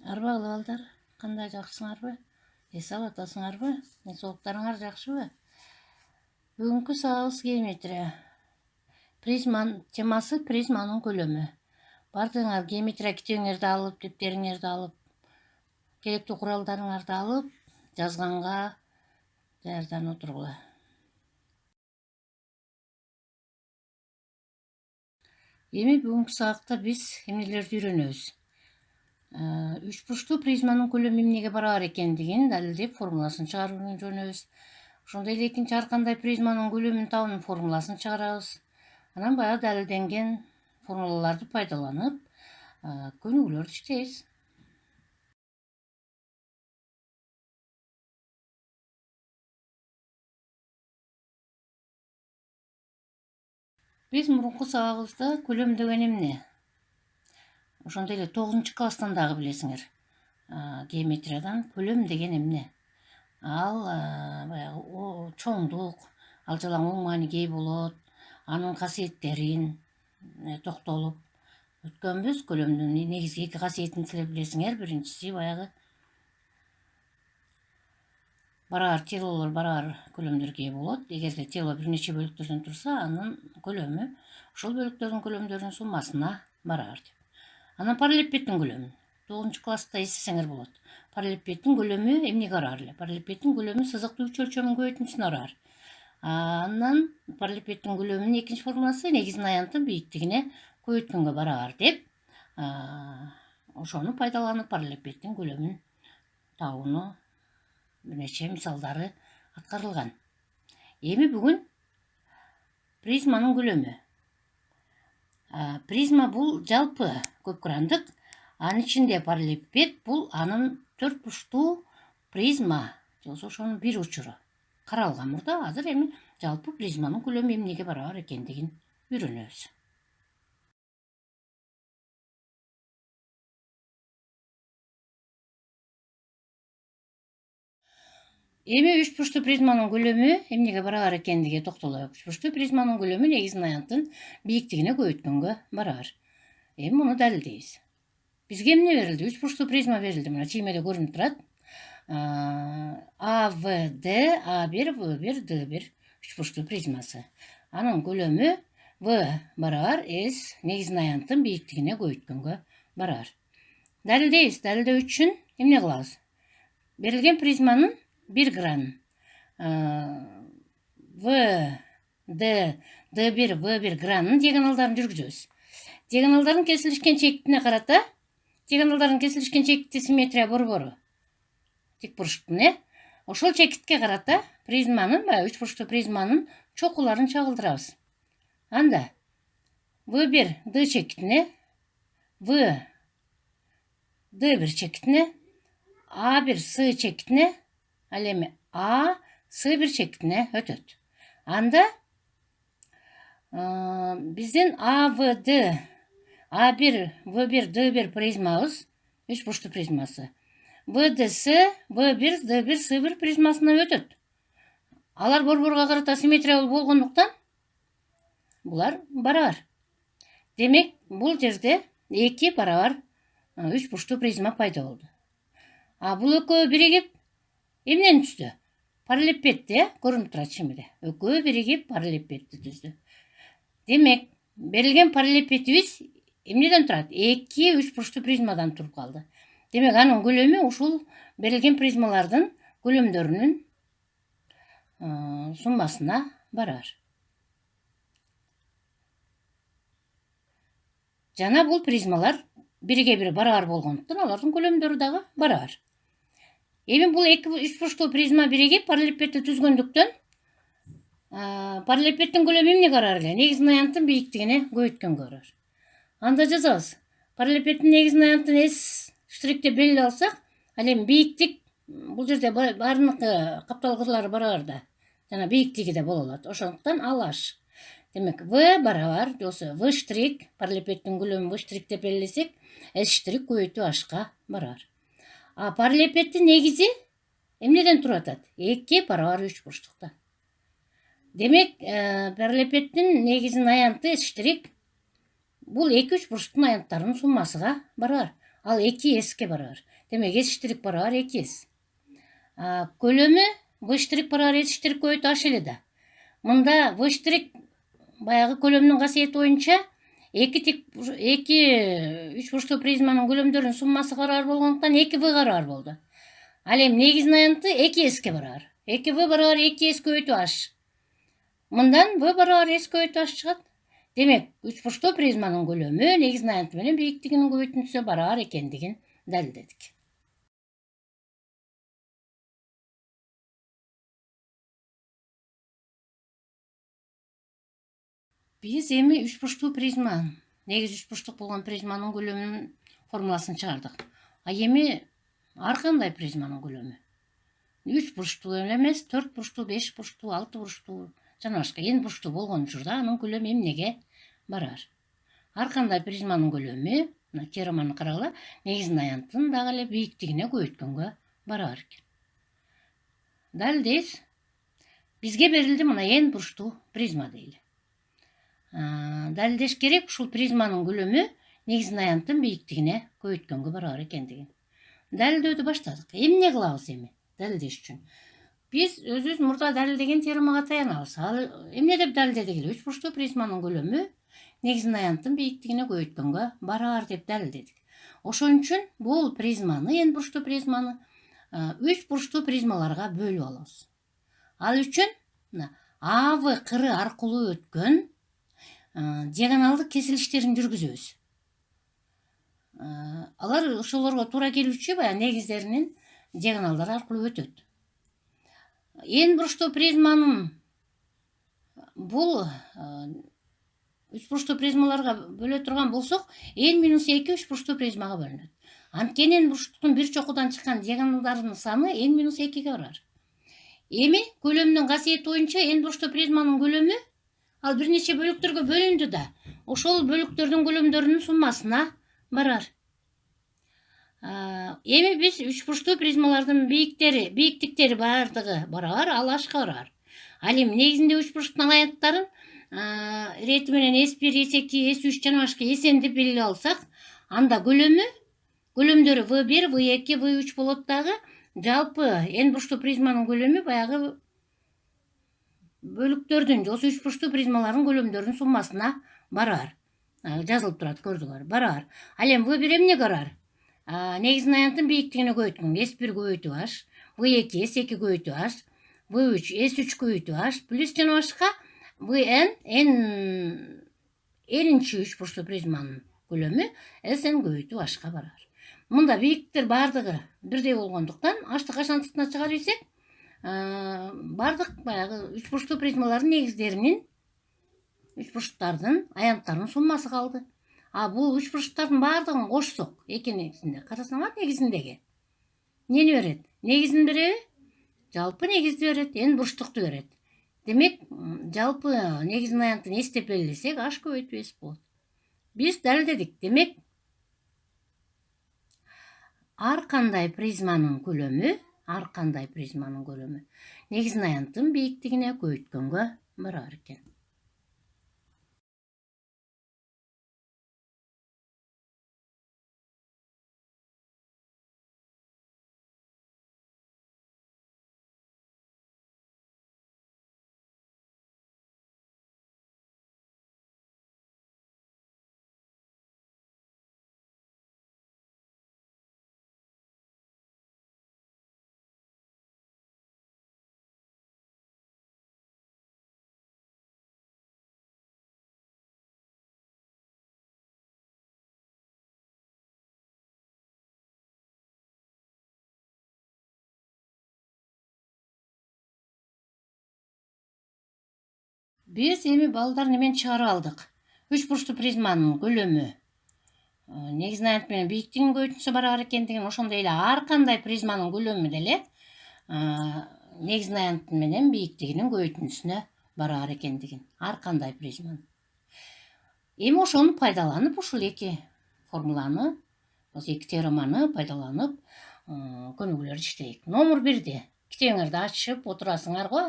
Арбалы балдар, кандай жакшысыңарбы? Эс алып атасыңарбы? Денсаулыктарыңар жакшыбы? Бүгүнкү сабагыбыз геометрия. Темасы призманын көлөмү. Бардыгыңар геометрия китебиңерди алып, дептериңерди алып, керектүү куралдарыңарды алып, жазганга даярданып отургула. Эми бүгүнкү сабакта биз эмнелерди үйрөнөбүз? Үч бурчтуу призманын көлөмү эмнеге барабар экендигин далилдеп формуласын чыгарууну үйрөнөбүз. Ошондой эле экинчи ар кандай призманын көлөмүн табуунун формуласын чыгарабыз. Анан баягы далилденген формулаларды пайдаланып көнүгүүлөрдү иштейбиз. Биз мурунку сабагыбызда көлөм деген эмне? Ошондой эле 9-класстан дагы билесиңер. Геометриядан көлөм деген эмне? Ал баягы чоңдук, ал жалаң оң мааниге ээ болот, анын касиеттерин токтолуп өткөнбүз. Көлөмдүн негизги 2 касиетин силер билесиңер. Биринчиси баягы барабар телолор барабар көлөмдөргө ээ болот. Эгерде тело бир нече бөлүктөрдөн турса, анын көлөмү ошол бөлүктөрдүн көлөмдөрүнүн суммасына барабар деп. Анан параллелепипедтин көлөмү 9-класста эстесеңер болот. Параллелепипедтин көлөмү эмнеге барабар эле? Параллелепипедтин көлөмү сызыктуу үч өлчөмүн көбөйтүүнүсүнө барабар. Андан параллелепипедтин көлөмүнүн экинчи формуласы негизин аянттын бийиктигине көбөйткөнгө барабар деп ошону пайдаланып параллелепипедтин көлөмүн табууну бир нече мисалдары аткарылган. Эми бүгүн призманын көлөмү. Призма бул жалпы көпкырандык. Анын ичинде параллелепипед бул анын төрт бурчтуу призма же болбосо ошонун бир учуру. Каралган мурда. Азыр эми жалпы призманын көлөмү эмнеге барабар экендигин үйрөнөбүз. Эми үч бурчтуу призманын көлөмү эмнеге барабар экендиге токтолоелу. Үч бурчтуу призманын көлөмү негизин аянттын бийиктигине көбөйткөнгө барабар. Эми муну далилдейбиз. Бизге эмне берилди? Үч бурчтуу призма берилди. Мына чиймеде көрүнүп турат. АВД, А1, В1, Д1 үч бурчтуу призмасы. Анын көлөмү В барабар С негизин аянттын бийиктигине көбөйткөнгө барабар. Далилдейбиз. Далилдөө үчүн эмне кылабыз? Берилген призманын bir гранын D1, V1 гранын диагоналдарын жүргүзөбүз. Диагоналдардын кесилишкен чекитине карата, диагоналдардын кесилишкен чекити симметрия борбору тик бурчтун, ошол чекитке карата призманын, үч бурчтуу призманын чокуларын чагылдырабыз. Анда V1 D чекитине, V D1 чекитине, A1 С чекитине, ал эми А С1 чекитине өтөт. Анда биздин АВД, А1, В1, Д1 призмабыз үч бурчтуу призмасы. ВДС, В1, Д1, С1 призмасына өтөт. Алар борборго карата симметриялуу болгондуктан булар барабар. Демек, бул жерде эки барабар үч бурчтуу призма пайда болду. Бул экөө биригип эмнени түздү? Параллелепипедти, көрүнүп турат чимиде. Экөө биригип параллелепипедти түздү. Демек, берилген параллелепипедибиз эмнеден турат? Эки үч бурчтуу призмадан туруп калды. Демек, анын көлөмү ушул берилген призмалардын көлөмдөрүнүн суммасына барабар. Жана бул призмалар бирге бир барабар болгондуктан алардын көлөмдөрү дагы барабар. Эми бул үч бурчтуу призма биригип параллелепипедти түзгөндүктөн параллелепипедтин көлөмү эмнеге барабар эле? Негизин аянттын бийиктигине көбөйткөнгө барабар. Анда жазабыз. Параллелепипедтин негизин аянттын S штрик деп белгилеп алсак, ал эми бийиктик бул жерде баарыныкы капталгылары барабар да. Жана бийиктиги да боло алат. Ошондуктан ал H. Демек, V барабар, же болбосо V штрик, параллелепипедтин көлөмүн V штрик деп белгилесек, S штрик көбөйтүү H'ка барабар. Параллелепипедтин негизи эмнеден туруп атат? Эки барабар үч бурчтуктан. Демек, параллелепипедтин негизин аянты S штрик бул эки үч бурчтуктун аянттарынын суммасыга барабар. ал 2s'ке барар. Демек s' барар 2s. Көлөмү v' барар s' көбөйтүү h эле да. Мында v' баягы көлөмдүн касиети боюнча эки үч бурчтуу призманын көлөмдөрүнүн суммасы карар болгондуктан 2v карар болду. Ал эми негизин аянты 2s'ке барар. 2v барар 2s көбөйтүү h. Мындан v барар s көбөйтүү h чыгат. Демек, үч бурчтуу призманын көлөмү негизин аянты менен бийиктигинин көбөйтүүнүсүнө барар экендигин далилдедик. Биз эми үч бурчтуу призма, негиз үч бурчтук болгон призманын көлөмүнүн формуласын чыгардык. Эми ар кандай призманын көлөмү? Үч бурчтуу эле эмес, 4 бурчтуу, 5 бурчтуу, 6 бурчтуу жана башка n бурчтуу болгон учурда анын көлөмү эмнеге барар? Ар кандай призманын көлөмү, мына теореманы карагыла, негизин аянтын дагы эле бийиктигине көбөйткөнгө барар экен. Далилдейбиз. Бизге берилди мына n бурчтуу призма дейли. Далилдеш керек, ушул призманын көлөмү негизин аянтын бийиктигине көбөйткөнгө барар экендигин. Далилдөөдү баштадык. Эмне кылабыз эми далилдеш үчүн? Биз өзүбүз мурда далилдеген теоремага таянабыз. Ал эмне деп далилдедик эле? Үч бурчтуу призманын көлөмү негизин аянтын бийиктигине көбөйткөнгө барар деп далилдедик. Ошон үчүн бул призманы, n бурчтуу призманы үч бурчтуу призмаларга бөлүп алабыз. Ал үчүн АВ кыры аркылуу өткөн диагоналдык кесилиштерин жүргүзөбүз. Алар ошолорго туура келүүчү баягы негиздеринин диагоналдары аркылуу өтөт. N бурчтуу призманын бул үч бурчтуу призмаларга бөлө турган болсок, n-2 үч бурчтуу призмага бөлүнөт. Анткени n бурчтуктун бир чокудан чыккан диагоналдарынын саны n-2ге барар. Эми көлөмдүн касиети боюнча n бурчтуу призманын көлөмү ал бир нече бөлүктөргө бөлүндү да, ошол бөлүктөрдүн көлөмдөрүнүн суммасына барар. Эми биз үч бурчтуу призмалардын бийиктиктери бардыгы барар, ал h барар. Ал эми негизинде үч бурчтуктун аянттарын рети менен S1, S2, S3 жана башка эсендеп белгилеп алсак, анда көлөмдөрү V1, V2, V3 болот дагы. Жалпы n бурчтуу призманын көлөмү баягы бөлүктөрдүн, осы үч бурчтуу призмалардын көлөмдөрүнүн суммасына барар. Жазылып турат, көрдүңөр, барар. Ал эми V1 эмне барар? Негизин аянтын бийиктигине көбөйткөн S1 көбөйтүү h, V2 S2 көбөйтүү h, V3 S3 көбөйтүү h, плюс жана башка Vn n-нчи үч бурчтуу призманын көлөмү Sn көбөйтүү h'ка барар. Мында бийиктиктер бардыгы бирдей болгондуктан h'ты качан сыртына чыгарып ийсек, бардык баягы үч бурчтуу призмалардын негиздеринин, үч бурчтуктардын аянттарынын суммасы калды. Бул үч бурчтуктардын бардыгын кошсок, экинисинде карасаңар негизиндеги эмнени берет? Негизин береби? Жалпы негизди берет, n бурчтукту берет. Демек, жалпы негизин аянтын s деп белгилесек, h көбөйтүү s болот. Биз далилдедик. Демек, ар кандай призманын көлөмү негизин аянтын бийиктигине көбөйткөнгө барар экен. Биз эми балдар немени чыгарып алдык? Үч бурчтуу призманын көлөмү негизин аянт менен бийиктигинин көбөйтүүсүнө барар экендигин, ошондой эле ар кандай призманын көлөмү деле негизин аянт менен бийиктигинин көбөйтүүсүнө барар экендигин. Ар кандай призманын. Эми ошону пайдаланып, ушул эки формуланы, осы эки теореманы пайдаланып көнүгүүлөрдү иштейик. Номер 1-ди китебиңерди ачып отурасыңар го,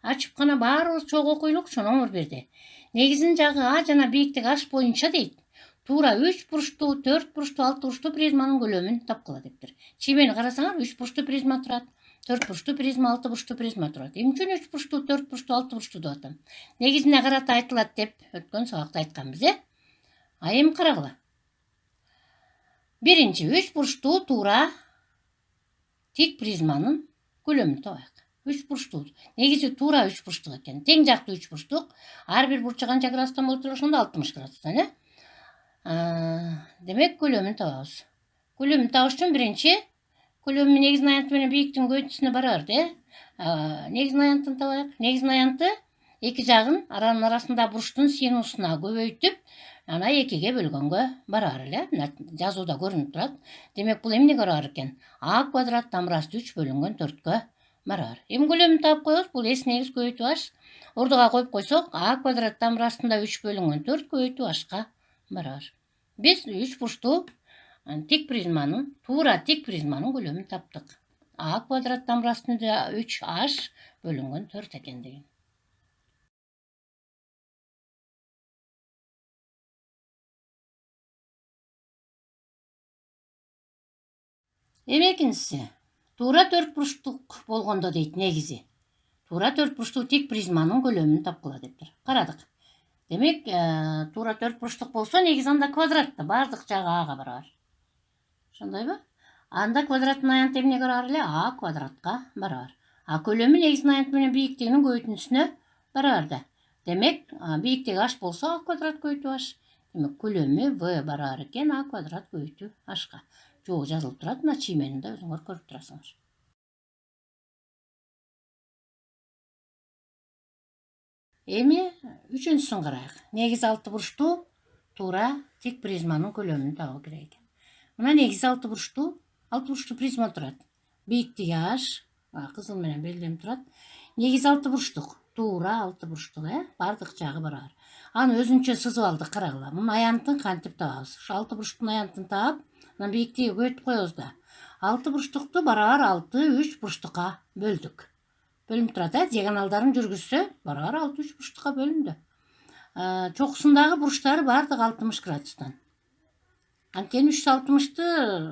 ачып гана баарыбыз чогуу окуйлукчу. Номер 1-ди негизин жагы а жана бийиктиги h боюнча дейт. туура 3 бурчтуу, 4 бурчтуу, 6 бурчтуу призманын көлөмүн тапкыла дептир. Чиймени карасаңар 3 бурчтуу призма турат, 4 бурчтуу призма, 6 бурчтуу призма турат. Эмне үчүн 3 бурчтуу, 4 бурчтуу, 6 бурчтуу деп атам? Негизине карата айтылат деп өткөн сабакта айтканбыз, А эми карагыла. Биринчи 3 бурчтуу туура тик призманын көлөмүн табайык. 3 бурчтуу. Негизи туура 3 бурчтук экен. Тең жактуу 3 бурчтук. Ар бир бурчу канча градустан болуп туруп ошондо 60 градустан, Демек көлөмүн табабыз. Көлөмүн табыш үчүн биринчи көлөмүн негизин аянты менен бийиктигин көбөйтүүсүнө барабар, Негизин аянтын табайык. Негизин аянты эки жагын аранын арасында бурчтун синусуна көбөйтүп, ана 2-ге бөлгөнгө барабар Мына жазууда көрүнүп турат. Демек бул эмнеге барабар экен? А квадрат тамырасты 3 бөлүнгөн 4-кө барабар. Эми көлөмүн таап коебуз. Бул с негиз көбөйтүү h. Ордуга коюп койсок, а квадрат тамырастында 3 бөлүнгөн 4 көбөйтүү h'ка барабар. Биз 3 бурчтуу тик призманын, туура тик призманын көлөмүн таптык. А квадрат тамырастында 3h бөлүнгөн 4 экендигин. Эми экинчиси, туура 4 бурчтук болгондо дейт негизи. Туура 4 бурчтуу тик призманын көлөмүн тапкыла дептир. Карадык. Демек, туура 4 бурчтук болсо, негизи анда квадратта, бардык жагы ага барабар. Ошондойбу? Анда квадраттын аянты эмнеге барабар А квадратка барабар. А көлөмү негизин аянты менен бийиктигинин көбөйтүүсүнө барабар да. Демек, бийиктиги h болсо, а квадрат көбөйтүү h. Демек, көлөмү v барабар экен а квадрат көбөйтүү h'ка. Жоо жазылып турат, мына чийменинде өзүңөр көрүп турасыңар. Эми үчүнчүсүн карайык. Негизи 6 бурчтуу туура тик призманын көлөмүн табуу керек экен. Мына негизи 6 бурчтуу призма турат. Бийиктиги h, кызыл менен белгиленип турат. Негизи 6 бурчтук, туура 6 бурчтук, бардык жагы барабар. Аны өзүнчө сызып алдык, карагыла. Мунун аянтын кантип табабыз? Ушу 6 бурчтун аянтын таап, мына бийиктиги көбөйтүп коебуз да. 6 бурчтукту барабар 6 3 бурчтукка бөлдүк. Бөлүнүп турат, диагоналдарын жүргүзсө, барабар 6 3 бурчтукка бөлүндү. Чокусундагы бурчтары бардык 60 градустан. Анткени 360-ты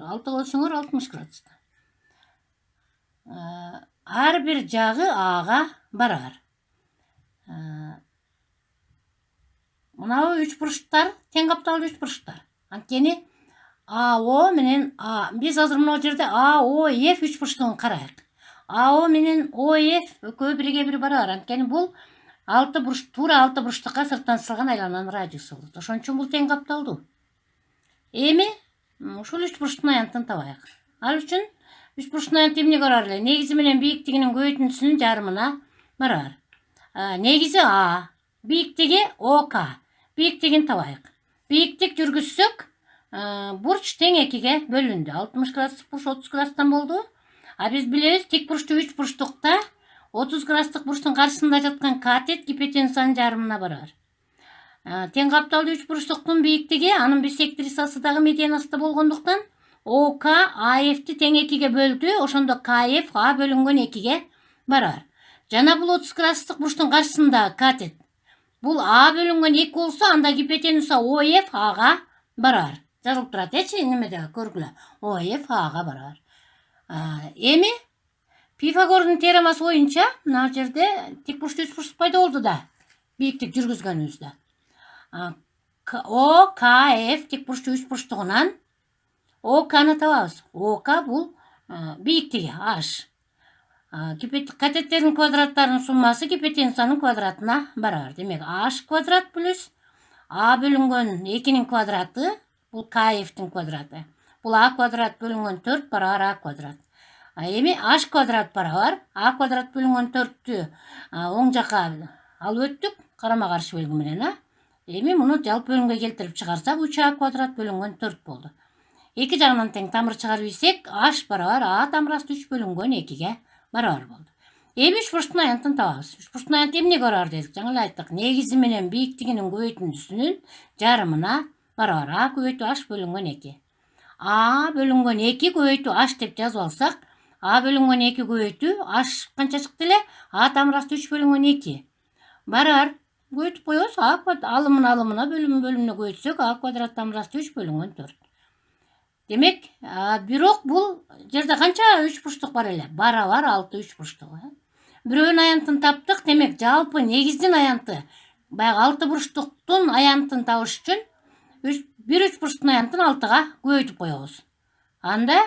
6-га бөлсөңөр 60 градустан. Ар бир жагы ага барабар. Мынабу 3 бурчтар тең капталдуу 3 бурчтар. Анткени АО менен биз азыр мына жерде АОФ 3 бурчтугун карайык. АО менен ОФ экөө бирге бир барабар. Анткени бул 6 бурч, туура 6 бурчтукка сырттан чыгылган айлананын радиусу болот. Ошон үчүн бул тең капталдуу. Эми ушул 3 бурчтун аянтын табайык. Ал үчүн 3 бурчтун аянты эмнеге барабар эле? Негизи менен бийиктигинин көбөйтүүсүнүн жарымына барабар. Негизи А, бийиктиги ОК. Бийиктигин табайык. Бийиктик жүргүзсөк, бурч тең 2-ге бөлүндү. 60 градустук бурч 30 градустан болду. А биз билебиз, тик бурчтуу 3 бурчтукта 30 градустук бурчтун каршысында жаткан катет гипотенузанын жарымына барабар. Тең капталдуу 3 бурчтуктун бийиктиги, анын биссектрисасы дагы медианасында болгондуктан ОК АФти тең 2-ге бөлдү, ошондо КФ А бөлүнгөн 2-ге барабар. Жана бул 30 градустук бурчтун каршысында катет. Бул А бөлүнгөн 2 болсо, анда гипотенуза ОФ Ага барабар. Жазылып турат, немеде көргүлө. ОФ Ага барабар. Эми Пифагордун теоремасы боюнча мына жерде тик бурчтуу 3 бурчтук пайда болду да, бийиктик жүргүзгөнүбүздө. ОКФ тик бурчтуу 3 бурчтугунан ОКны табабыз. ОК бул бийиктиги h. Катеттердин квадраттарынын суммасы гипотенузанын квадратына барабар. Демек h квадрат плюс А бөлүнгөн 2-нин квадраты, бул КФтин квадраты. Бул А квадрат бөлүнгөн 4 барабар А квадрат. Эми h квадрат барабар А квадрат бөлүнгөн 4-тү оң жакка алып өттүк, карама каршы белги менен. Эми муну жалпы бөлүмгө келтирип чыгарсак 3А квадрат бөлүнгөн 4 болду. Эки жагынан тең тамыр чыгарып ийсек, h барабар А тамырасты 3 бөлүнгөн 2-ге барабар болду. Эми 3 бурчтун аянтын табабыз. 3 бурчтун аянты эмнеге барабар дедик? Жаңы эле айттык. Негизи менен бийиктигинин көбөйтүүсүнүн жарымына барабар. А көбөйтүү h бөлүнгөн 2. А бөлүнгөн 2 көбөйтүү h деп жазып алсак, А бөлүнгөн 2 көбөйтүү h канча чыкты эле? А тамырасты 3 бөлүнгөн 2. Барабар көйүтүп коебуз. А алымына бөлүмүнө көйүтсөк а квадрат тамырасты 3 бөлүнгөн 4. Демек, бирок бул жерде канча үч бурчтук бар эле? Барабар 6 үч бурчтук. Бирөөнүн аянтын таптык. Демек, жалпы негиздин аянты, баягы 6 бурчтуктун аянтын табыш үчүн бир үч бурчтуктун аянтын 6га көбөйтүп коебуз. Анда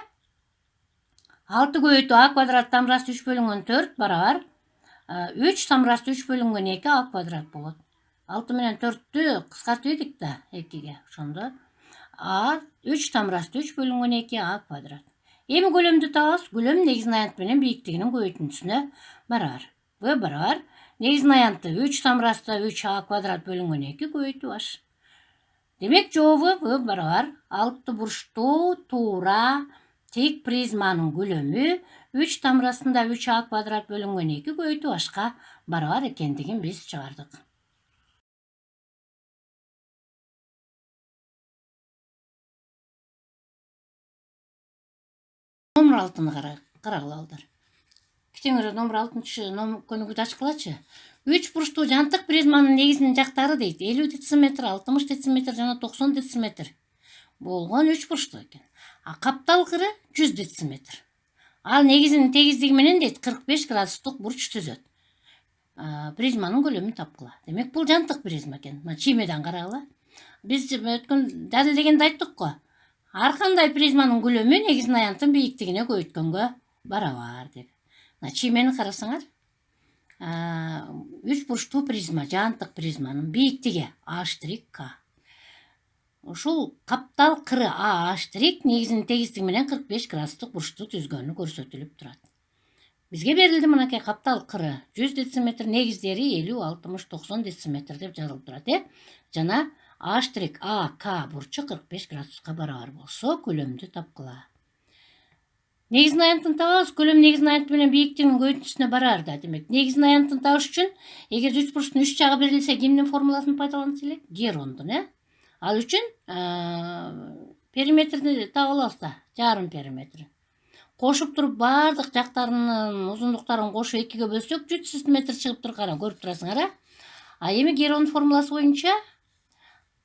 6 көбөйтүү а квадрат тамырасты 3 бөлүнгөн 4 барабар 3 тамырасты 3 бөлүнгөн 2 а квадрат болот. 6 менен 4-тү кыскартып эдик да 2ге. Ошондо 3 тамырасты 3 бөлүнгөн 2 а квадрат. Эми көлөмдү табабыз. Көлөм негизин аянт менен бийиктигинин көбөйтүндүсүнө барабар. В барабар негизин аянты 3 тамырасты 3 а квадрат бөлүнгөн 2 көбөйтүү h. Демек, жообу В барабар 6 бурчтуу туура тик призманын көлөмү 3 тамырасында 3 а квадрат бөлүнгөн 2 көбөйтүү h'ка барабар экендигин биз чыгардык. Номер 6-ны карагыла. Кичиңирээк номер 6-чы көнүгүүтү ачкылачы. 3 бурчтуу жантык призманын негизинин жактары дейт 50 дециметр, 60 дециметр жана 90 дециметр болгон 3 бурчтуу экен. Капталкыры 100 дециметр. Ал негизинин тегиздиги менен дейт 45 градустук бурч түзөт. Призманын көлөмүн тапкыла. Демек, бул жантык призма экен. Чиймеден карагыла. Биз өткөн далилдегенде айттык го. Ар кандай призманын көлөмү негизин аянтын бийиктигине көбөйткөнгө барабар деп. Чиймени карасаңар, 3 бурчтуу призма, жантык призманын бийиктиги h'k. Ушул каптал кыры h' негизинин тегиздиги менен 45 градустук бурчту түзгөнү көрсөтүлүп турат. Бизге берилди мынакей каптал кыры 100 дециметр, негиздери 50, 60, 90 дециметр деп жазылып турат, жана h', бурчу 45 градуска барабар болсо, көлөмдү тапкыла. Негизин аянтын табабыз. Көлөм негизин аянты менен бийиктигинин көбөйтүүсүнө барабар да. Демек, негизин аянтын табыш үчүн эгер 3 бурчтун 3 жагы берилсе, кимдин формуласын пайдаланса элек? Герондун, Ал үчүн периметрди таап алабыз да, жарым периметр. Кошуп туруп бардык жактарынын узундуктарын кошуп 2ге бөлсөк 100 см чыгып тур, кара, көрүп турасыңар, Эми Герондун формуласы боюнча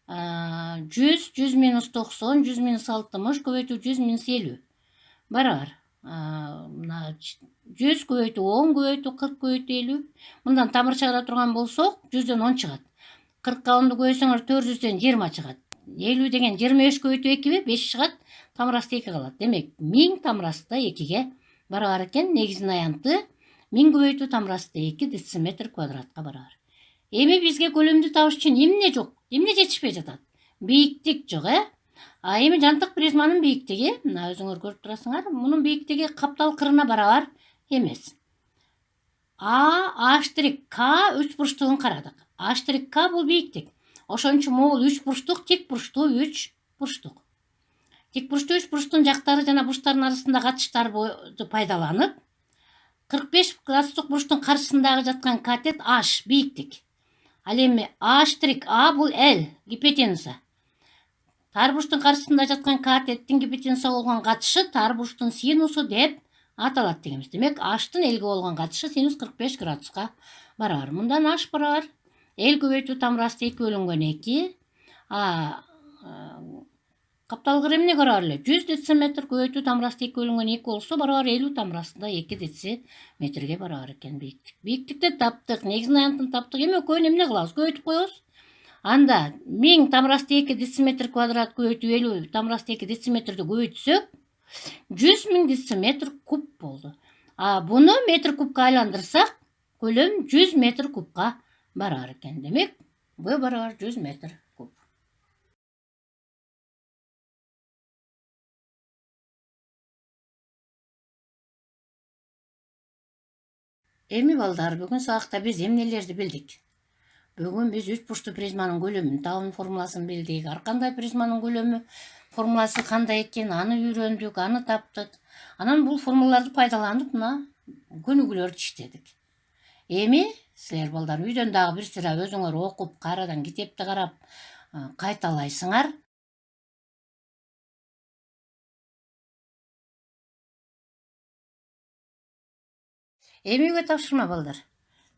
100, 100 минус 90, 100 минус 60 көбөйтүү 100 минус 50 барабар 100 көбөйтүү 10 көбөйтүү 40 көбөйтүү 50. Мындан тамыр чыгара турган болсок 100дөн 10 чыгат. 40ка 10ду көбөйсөңөр 400дөн 20 чыгат. 50 деген 25 көбөйтүү 2 5 чыгат. Тамырасты 2 калат. Демек, 1000 тамырасты 2ге барабар экен. Негизин аянты 1000 көбөйтүү тамырасты 2 дециметр квадратка барабар. Эми бизге көлөмдү табыш үчүн эмне жок? Эмне жетишпей жатат? Бийиктик жок, Эми жантык призманын бийиктиги, мына өзүңөр көрүп турасыңар, мунун бийиктиги каптал кырына барабар эмес. h', k 3 бурчтугун карадык. h', бул бийиктик. Ошон үчүн могул 3 бурчтук, тик бурчтуу 3 бурчтук. Тик бурчтуу 3 бурчтун жактары жана бурчтардын арасында катыштарды пайдаланып, 45 градустук бурчтун каршысындагы жаткан катет h бийиктик. Ал эми h', бул L, гипотенуза. Тар бурчтун каршысында жаткан катеттин гипотенуза болгон катышы тар бурчтун синусу деп аталат дегенбиз. Демек, h'-тын L'ге болгон катышы синус 45 градуска барабар. Мындан h барабар L көбөйтүү тамырасты 2 бөлүнгөн 2. Каптал кыры эмне барабар эле? 100 дециметр көбөйтүү тамырасты 2 бөлүнгөн 2 болсо барабар 50 тамырасында 2 дециметрге барабар экен бийиктик. Бийиктикти таптык, негизин аянтын таптык. Эми экөөнү эмне кылабыз? Көбөйтүп коебуз. Анда 1000 тамырасты 2 дециметр квадрат көбөйтүү 50 тамырасты 2 дециметрди көбөйтсөк 100 000 дециметр куб болду. Буну метр кубка айландырсак, көлөм 100 метр кубка барабар экен. Демек, В барабар 100 метр куб. Эми балдар, бүгүн сабакта биз эмнелерди билдик? Бүгүн биз 3 бурчтуу призманын көлөмүн табуунун формуласын билдик. Ар кандай призманын көлөмү формуласы кандай экен, аны үйрөндүк, аны таптык. Анан бул формулаларды пайдаланып, мына көнүгүүлөрдү иштедик. Эми силер балдар үйдөн дагы бир сыра өзүңөр окуп, кайрадан китепти карап кайталайсыңар. Эми үйгө тапшырма балдар.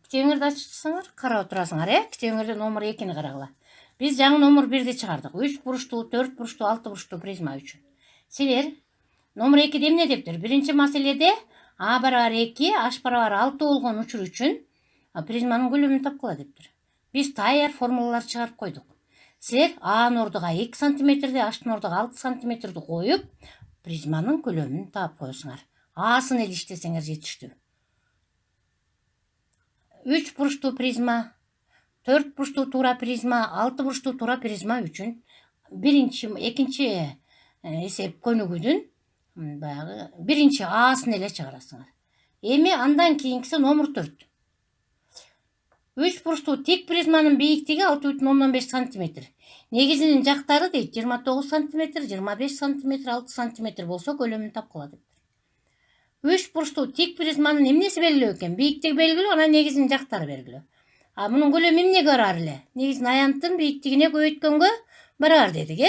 китебиңерди ачсаңар карап отурасыңар, китебиңерде номер 2-ни карагыла. Биз жаңы номер 1-ди чыгардык. 3 буруштуу, 4 буруштуу, 6 буруштуу призма үчүн. Силер номер 2 эмне дептир? Биринчи маселеде А барабар 2, H барабар 6 болгон учур үчүн призманын көлөмүн тапкыла дептир. Биз даяр формулалар чыгарып койдук. Силер A'нын ордуга 2 сантиметрди, H'нын ордуга 6 сантиметрди коюп, призманын көлөмүн таап коесуңар. Асын эле иштесеңер жетиштүү. 3 буруштуу призма, 4 буруштуу туура призма, 6 буруштуу туура призма үчүн экинчи эсеп көнүгүүдүн баягы биринчи Асын эле чыгарасыңар. Эми андан кийинкиси номер 4. 3 буруштуу тик призманын бийиктиги 6,5 сантиметр. Негизинин жактары дейт 29 сантиметр, 25 сантиметр, 6 сантиметр болсо көлөмүн тапкыла дептир. 3 буруштуу тик призманын эмнеси белгилүү экен? Бийиктиги белгилүү, анан негизинин жактары белгилүү. Мунун көлөмү эмнеге барар эле? Негизин аянттын бийиктигине көбөйткөнгө барар дедик,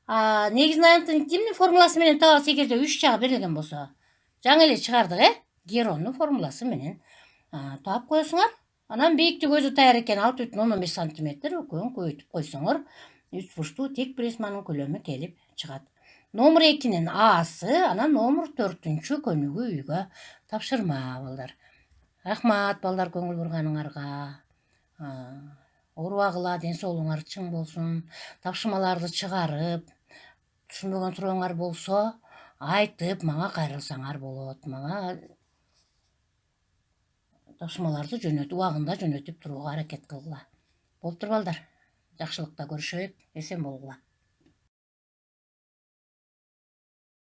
негизин аянттын кимдин формуласы менен табабыз эгерде 3 жагы берилген болсо? Жаңы эле чыгардык, Геронун формуласы менен таап коесуңар. Анан бийиктиги өзү даяр экен 6,5 сантиметр, экөөнү көбөйтүп койсоңор 3 буруштуу тик призманын көлөмү келип чыгат. Номер 2-нин Асы, анан номер 4-үнчү көнүгүү үйгө тапшырма балдар. Рахмат балдар көңүл бурганыңарга. Оорубагыла, ден соолугуңар чың болсун. Тапшырмаларды чыгарып, түшүнбөгөн сурооңар болсо айтып мага кайрылсаңар болот. Мага тапшырмаларды убагында жөнөтүп турууга аракет кылгыла. Болуптур балдар. Жакшылыкта көрүшөйүк. Эсен болгула.